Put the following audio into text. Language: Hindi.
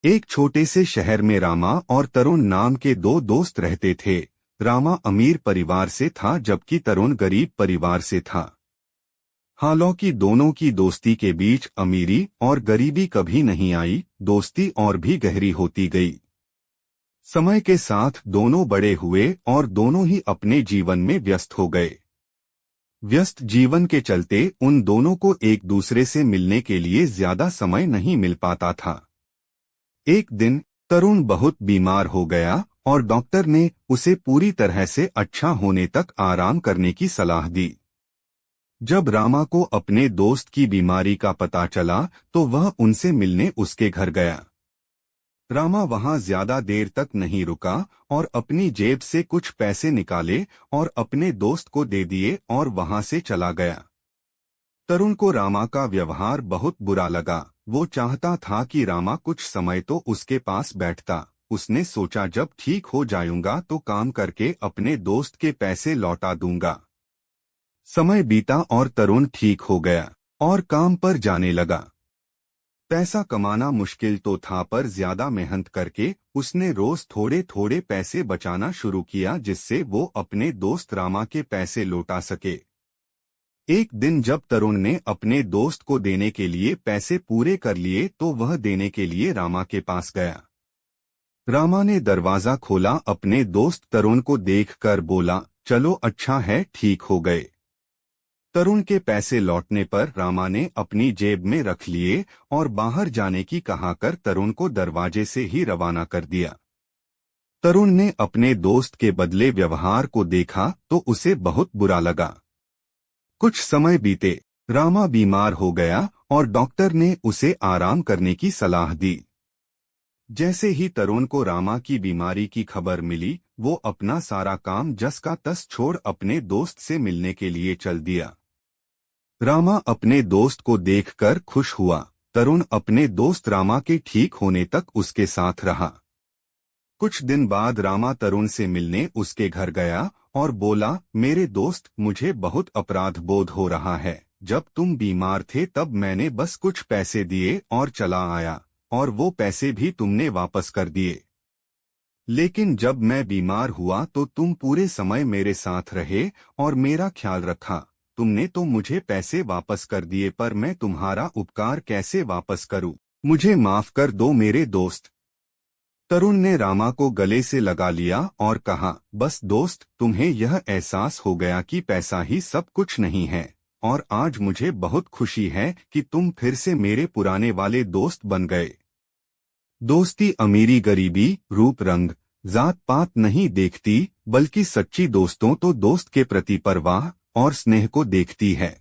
एक छोटे से शहर में रामा और तरुण नाम के दो दोस्त रहते थे। रामा अमीर परिवार से था जबकि तरुण गरीब परिवार से था। हालांकि दोनों की दोस्ती के बीच अमीरी और गरीबी कभी नहीं आई, दोस्ती और भी गहरी होती गई। समय के साथ दोनों बड़े हुए और दोनों ही अपने जीवन में व्यस्त हो गए। व्यस्त जीवन के चलते उन दोनों को एक दूसरे से मिलने के लिए ज्यादा समय नहीं मिल पाता था। एक दिन तरुण बहुत बीमार हो गया और डॉक्टर ने उसे पूरी तरह से अच्छा होने तक आराम करने की सलाह दी। जब रामा को अपने दोस्त की बीमारी का पता चला तो वह उनसे मिलने उसके घर गया। रामा वहां ज्यादा देर तक नहीं रुका और अपनी जेब से कुछ पैसे निकाले और अपने दोस्त को दे दिए और वहां से चला गया। तरुण को रामा का व्यवहार बहुत बुरा लगा। वो चाहता था कि रामा कुछ समय तो उसके पास बैठता। उसने सोचा जब ठीक हो जाऊंगा तो काम करके अपने दोस्त के पैसे लौटा दूंगा। समय बीता और तरुण ठीक हो गया और काम पर जाने लगा। पैसा कमाना मुश्किल तो था पर ज्यादा मेहनत करके उसने रोज थोड़े थोड़े पैसे बचाना शुरू किया जिससे वो अपने दोस्त रामा के पैसे लौटा सके। एक दिन जब तरुण ने अपने दोस्त को देने के लिए पैसे पूरे कर लिए तो वह देने के लिए रामा के पास गया। रामा ने दरवाजा खोला, अपने दोस्त तरुण को देखकर बोला, चलो अच्छा है ठीक हो गए। तरुण के पैसे लौटने पर रामा ने अपनी जेब में रख लिए और बाहर जाने की कहाकर तरुण को दरवाजे से ही रवाना कर दिया। तरुण ने अपने दोस्त के बदले व्यवहार को देखा तो उसे बहुत बुरा लगा। कुछ समय बीते, रामा बीमार हो गया और डॉक्टर ने उसे आराम करने की सलाह दी। जैसे ही तरुण को रामा की बीमारी की खबर मिली, वो अपना सारा काम जस का तस छोड़ अपने दोस्त से मिलने के लिए चल दिया। रामा अपने दोस्त को देखकर खुश हुआ। तरुण अपने दोस्त रामा के ठीक होने तक उसके साथ रहा। कुछ दिन बाद रामा तरुण से मिलने उसके घर गया और बोला, मेरे दोस्त, मुझे बहुत अपराध बोध हो रहा है। जब तुम बीमार थे तब मैंने बस कुछ पैसे दिए और चला आया और वो पैसे भी तुमने वापस कर दिए। लेकिन जब मैं बीमार हुआ तो तुम पूरे समय मेरे साथ रहे और मेरा ख्याल रखा। तुमने तो मुझे पैसे वापस कर दिए पर मैं तुम्हारा उपकार कैसे वापस करूं? मुझे माफ कर दो मेरे दोस्त। तरुण ने रामा को गले से लगा लिया और कहा, बस दोस्त, तुम्हें यह एहसास हो गया कि पैसा ही सब कुछ नहीं है और आज मुझे बहुत खुशी है कि तुम फिर से मेरे पुराने वाले दोस्त बन गए। दोस्ती अमीरी गरीबी, रूप रंग, जात पात नहीं देखती, बल्कि सच्ची दोस्तों तो दोस्त के प्रति परवाह और स्नेह को देखती है।